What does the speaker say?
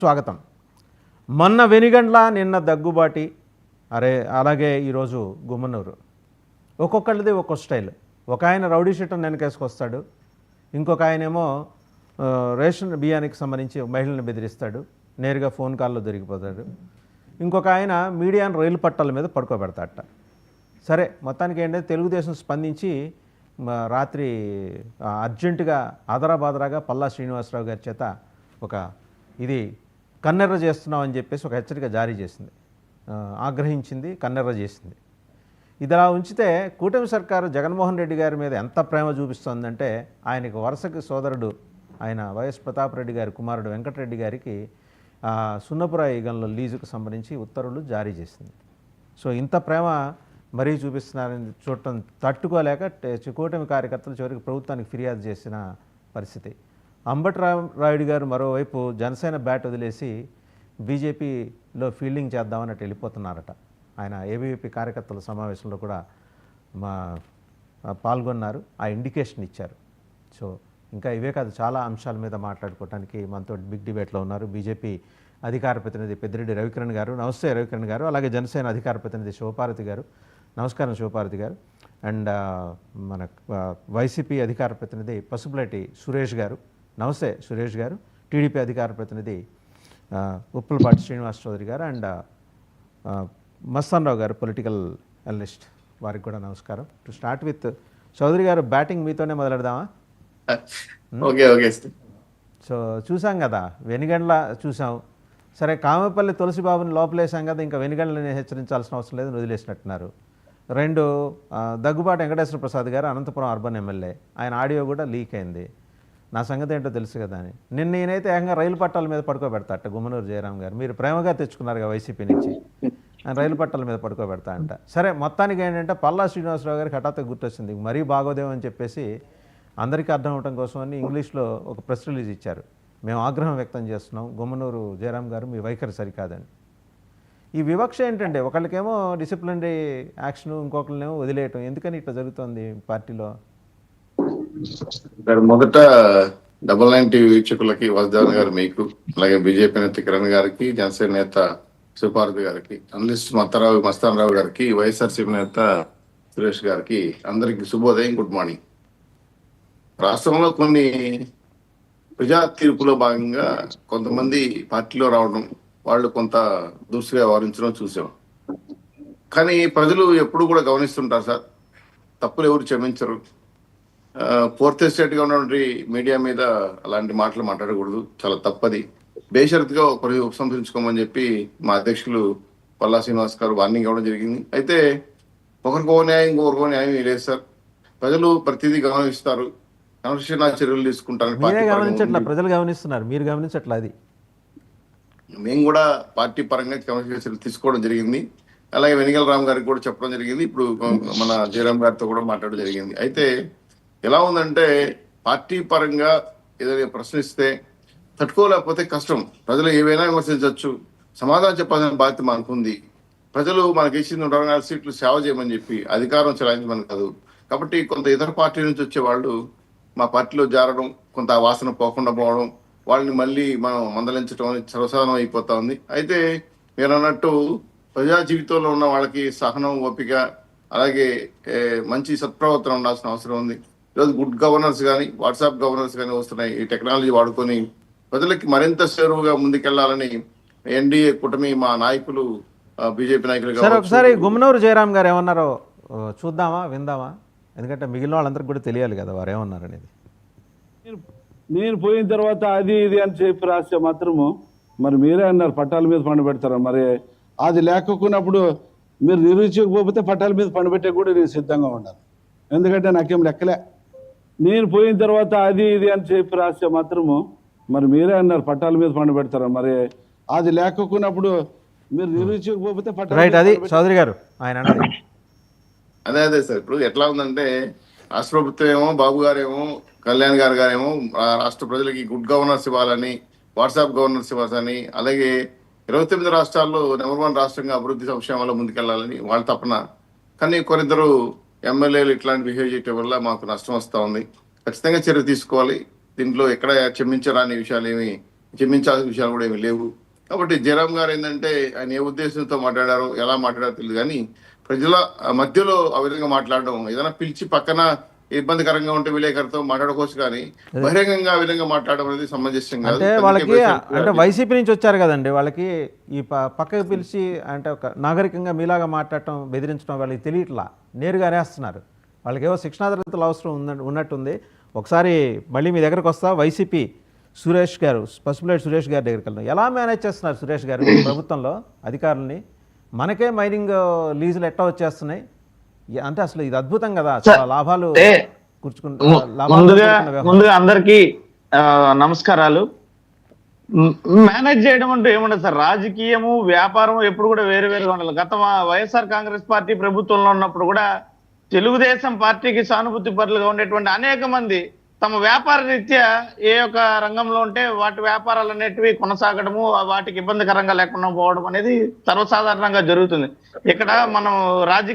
స్వాగతం. మొన్న వెనిగండ్ల, నిన్న దగ్గుబాటి, అలాగే ఈరోజు గుమ్మనూరు. ఒక్కొక్కళ్ళది ఒక్కో స్టైల్. ఒక ఆయన రౌడీ షీటర్ వెనకేసుకొస్తాడు, ఇంకొక ఆయనేమో రేషన్ బియ్యానికి సంబంధించి మహిళలను బెదిరిస్తాడు, నేరుగా ఫోన్ కాల్లో దొరికిపోతాడు. ఇంకొక ఆయన మీడియాను రైలు పట్టాల మీద పడుకోబెడతాడట. సరే, మొత్తానికి ఏంటంటే తెలుగుదేశం స్పందించి రాత్రి అర్జెంటుగా ఆదరాబాదరాగా పల్లా శ్రీనివాసరావు గారి చేత ఇది కన్నెర్ర చేస్తున్నామని చెప్పేసి ఒక హెచ్చరిక జారీ చేసింది, ఆగ్రహించింది, కన్నెర్ర చేసింది. ఇది అలా ఉంచితే కూటమి సర్కారు జగన్మోహన్ రెడ్డి గారి మీద ఎంత ప్రేమ చూపిస్తోందంటే, ఆయనకు వరుసకి సోదరుడు ఆయన వైఎస్ ప్రతాప్ రెడ్డి గారి కుమారుడు వెంకటరెడ్డి గారికి సున్నపురాయి గనుల లీజుకు సంబంధించి ఉత్తర్వులు జారీ చేసింది. సో ఇంత ప్రేమ మరీ చూపిస్తున్నారని చూడటం తట్టుకోలేక కూటమి కార్యకర్తలు చివరికి ప్రభుత్వానికి ఫిర్యాదు చేసిన పరిస్థితి. అంబటి రాయుడు గారు మరోవైపు జనసేన బ్యాట్ వదిలేసి బీజేపీలో ఫీల్డింగ్ చేద్దామన్నట్టు వెళ్ళిపోతున్నారట. ఆయన ఏబీవీపీ కార్యకర్తల సమావేశంలో కూడా పాల్గొన్నారు, ఆ ఇండికేషన్ ఇచ్చారు. సో ఇంకా ఇవే కాదు, చాలా అంశాల మీద మాట్లాడుకోవడానికి మనతో బిగ్ డిబేట్లో ఉన్నారు బీజేపీ అధికార ప్రతినిధి పెద్దిరెడ్డి రవికిరణ్ గారు. నమస్తే రవికిరణ్ గారు. అలాగే జనసేన అధికార ప్రతినిధి శివపార్వతి గారు. నమస్కారం శివపార్వతి గారు. అండ్ మన వైసీపీ అధికార ప్రతినిధి పసుపులేటి సురేష్ గారు. నమస్తే సురేష్ గారు. టీడీపీ అధికార ప్రతినిధి ఉప్పలపాటి శ్రీనివాస్ చౌదరి గారు. అండ్ మస్తాన్రావు గారు, పొలిటికల్ అనలిస్ట్, వారికి కూడా నమస్కారం. టు స్టార్ట్ విత్ చౌదరి గారు, బ్యాటింగ్ మీతోనే మొదలెడదామా? Okay okay. సో చూసాం కదా, వెనిగండ్ల చూసాం. సరే, కామపల్లి తులసిబాబుని లోపలేసాం కదా, ఇంకా వెనిగండ్లని హెచ్చరించాల్సిన అవసరం లేదు, వదిలేసినట్టున్నారు. రెండు, దగ్గుబాటి వెంకటేశ్వర ప్రసాద్ గారు, అనంతపురం అర్బన్ ఎమ్మెల్యే, ఆయన ఆడియో కూడా లీక్ అయింది. నా సంగతి ఏంటో తెలుసు కదా అని. నిన్న నేనైతే ఏకంగా రైలు పట్టాల మీద పడుకోబెడతాట గుమ్మనూరు జయరాం గారు. మీరు ప్రేమగా తెచ్చుకున్నారుగా వైసీపీ నుంచి, ఆయన రైలు పట్టాల మీద పడుకోబెడతా అంట. సరే, మొత్తానికి ఏంటంటే పల్లా శ్రీనివాసరావు గారికి హఠాత్తుగా గుర్తొచ్చింది, మరీ బాగోదేమో అని చెప్పేసి అందరికీ అర్థం అవడం కోసం అని ఇంగ్లీష్లో ఒక ప్రెస్ రిలీజ్ ఇచ్చారు. మేము ఆగ్రహం వ్యక్తం చేస్తున్నాం, గుమ్మనూరు జయరాం గారు మీ వైఖరి సరికాదని. ఈ వివక్ష ఏంటంటే, ఒకళ్ళకేమో డిసిప్లినరీ యాక్షన్, ఇంకొకరినేమో వదిలేయటం. ఎందుకని ఇట్లా జరుగుతుంది పార్టీలో? మొదట 99 టీవీ వీక్షకులకి, వాసుదేవన్ గారు మీకు, అలాగే బీజేపీ నేత కిరణ్ గారికి, జనసేన నేత శివపార్వతి గారికి, అనలిస్ట్ మస్తాన్రావు గారికి, వైఎస్ఆర్సీపీ నేత సురేష్ గారికి, అందరికి శుభోదయం, గుడ్ మార్నింగ్. రాష్ట్రంలో కొన్ని ప్రజా తీర్పులో భాగంగా కొంతమంది పార్టీలో రావడం, వాళ్ళు కొంత దురుసుగా వ్యవహరించడం చూసాం. కానీ ప్రజలు ఎప్పుడు కూడా గమనిస్తుంటారు సార్, తప్పులు ఎవరు క్షమించరు. ఫోర్త్ ఎస్టేట్ గా ఉన్నటువంటి మీడియా మీద అలాంటి మాటలు మాట్లాడకూడదు, చాలా తప్పది. బేషరతుగా ఒకరి ఉపసంహరించుకోమని చెప్పి మా అధ్యక్షులు పల్లా శ్రీనివాస్ గారు వార్నింగ్ ఇవ్వడం జరిగింది. అయితే ఒకరికో న్యాయం, ఇంకొకరికో న్యాయం లేదు సార్. ప్రజలు ప్రతిదీ గమనిస్తారు, క్రమశిక్షణా చర్యలు తీసుకుంటారు. ప్రజలు గమనిస్తున్నారు, మీరు గమనించట్లా? అది మేము కూడా పార్టీ పరంగా క్రమశిక్షణ చర్యలు తీసుకోవడం జరిగింది. అలాగే వెనిగల రామ్ గారికి కూడా చెప్పడం జరిగింది. ఇప్పుడు మన జయరాం గారితో కూడా మాట్లాడడం జరిగింది. అయితే ఎలా ఉందంటే, పార్టీ పరంగా ఏదైనా ప్రశ్నిస్తే తట్టుకోలేకపోతే కష్టం. ప్రజలు ఏవైనా విమర్శించవచ్చు, సమాధానం చెప్పాల్సిన బాధ్యత మనకుంది. ప్రజలు మనకి ఇచ్చింది 124 సీట్లు సేవ చేయమని చెప్పి, అధికారం చెలాయించమని కాదు. కాబట్టి కొంత ఇతర పార్టీ నుంచి వచ్చే వాళ్ళు మా పార్టీలో జారడం, కొంత వాసన పోకుండా పోవడం, వాళ్ళని మళ్ళీ మనం మందలించడం అనేది సర్వసాధారణం అయిపోతా ఉంది. అయితే మీరు అన్నట్టు ప్రజా జీవితంలో ఉన్న వాళ్ళకి సహనం, ఓపిక, అలాగే మంచి సత్ప్రవర్తన ఉండాల్సిన అవసరం ఉంది. ఈరోజు గుడ్ గవర్నర్స్ కానీ, వాట్సాప్ గవర్నర్స్ కానీ వస్తున్నాయి. ఈ టెక్నాలజీ వాడుకొని ప్రజలకి మరింత సేరువుగా ముందుకెళ్లాలని ఎన్డీఏ కూటమి మా నాయకులు, బీజేపీ నాయకులు. ఒకసారి గుమ్మనూరు జయరాం గారు ఏమన్నారో చూద్దామా, విందామా? ఎందుకంటే మిగిలిన వాళ్ళందరికీ కూడా తెలియాలి కదా వారు ఏమన్నారు అనేది. నేను పోయిన తర్వాత అది ఇది అని చెప్పి రాస్తే మాత్రము మరి మీరే అన్నారు పట్టాల మీద పండుబెడతారా? మరి అది లేకున్నప్పుడు మీరు నిరూపించకపోతే పట్టాల మీద పండుబెట్టే కూడా నేను సిద్ధంగా ఉన్నాను. ఎందుకంటే నాకేం లెక్కలే. నేను పోయిన తర్వాత అది ఇది అని చెప్పి రాస్తే మాత్రము మరి మీరే అన్నారు పట్టాల మీద పండుబెడతారా? మరి అది లేకున్నప్పుడు మీరు నిరూపించకపోతే పట్టాల. అది చౌదరి గారు ఆయన అదే సార్. ఇప్పుడు ఎట్లా ఉందంటే, రాష్ట్ర ప్రభుత్వం ఏమో, బాబు గారేమో, కళ్యాణ్ గారేమో రాష్ట్ర ప్రజలకి గుడ్ గవర్నర్స్ ఇవ్వాలని, వాట్సాప్ గవర్నర్స్ ఇవ్వాలని, అలాగే 29 రాష్ట్రాల్లో నెంబర్ 1 రాష్ట్రంగా అభివృద్ధి సంక్షేమాల్లో ముందుకెళ్లాలని వాళ్ళ తపన. కానీ కొన్నిద్దరు ఎమ్మెల్యేలు ఇట్లాంటి బిహేవ్ చేయటం వల్ల మాకు నష్టం వస్తూ ఉంది. ఖచ్చితంగా చర్య తీసుకోవాలి. దీంట్లో ఎక్కడ క్షమించరాని విషయాలు ఏమి క్షమించాల్సిన విషయాలు కూడా ఏమి లేవు. కాబట్టి జయరాం గారు ఏంటంటే ఆయన ఏ ఉద్దేశంతో మాట్లాడారో ఎలా మాట్లాడారో తెలియదు, కానీ ప్రజల మధ్యలో ఆ విధంగా మాట్లాడడం, ఏదైనా పిలిచి పక్కన ఇబ్బందికరంగా ఉంటే విలేకరుతో మాట్లాడుకోవచ్చు, కానీ బహిరంగంగా ఆ విధంగా మాట్లాడడం అనేది సమంజసం కాదు. అంటే అందుకే వాళ్ళకి బహిరంగ- అంటే వైసీపీ నుంచి వచ్చారు కదండి, వాళ్ళకి ఈ పక్కకు పిలిచి అంటే ఒక నాగరికంగా మీలాగా మాట్లాడటం, బెదిరించడం వాళ్ళకి తెలియట్లా, నేరుగా అనేస్తున్నారు. వాళ్ళకి ఏవో శిక్షణా తరగతులు అవసరం ఉన్నట్టుంది. ఒకసారి మళ్ళీ మీ దగ్గరకు వస్తా. వైసీపీ సురేష్ గారు, పసుపులేటి సురేష్ గారి దగ్గరికి వెళ్దాం. ఎలా మేనేజ్ చేస్తున్నారు సురేష్ గారు ప్రభుత్వంలో అధికారులని? మనకే మైనింగ్ లీజులు ఎట్లా వచ్చేస్తున్నాయి అంటే అసలు ఇది అద్భుతం కదా. చాలా లాభాలు ముందుగా అందరికి నమస్కారాలు. మేనేజ్ చేయడం అంటే ఏముండదు సార్, రాజకీయము వ్యాపారం ఎప్పుడు కూడా వేరు వేరుగా ఉండాలి. గత వైఎస్ఆర్ కాంగ్రెస్ పార్టీ ప్రభుత్వంలో ఉన్నప్పుడు కూడా తెలుగుదేశం పార్టీకి సానుభూతి పరులుగా ఉండేటువంటి అనేక మంది తమ వ్యాపార రీత్యా ఏ యొక్క రంగంలో ఉంటే వాటి వ్యాపారాలు అనేటివి కొనసాగడము, వాటికి ఇబ్బందికరంగా లేకుండా పోవడం అనేది సర్వసాధారణంగా జరుగుతుంది. ఇక్కడ మనం రాజకీయ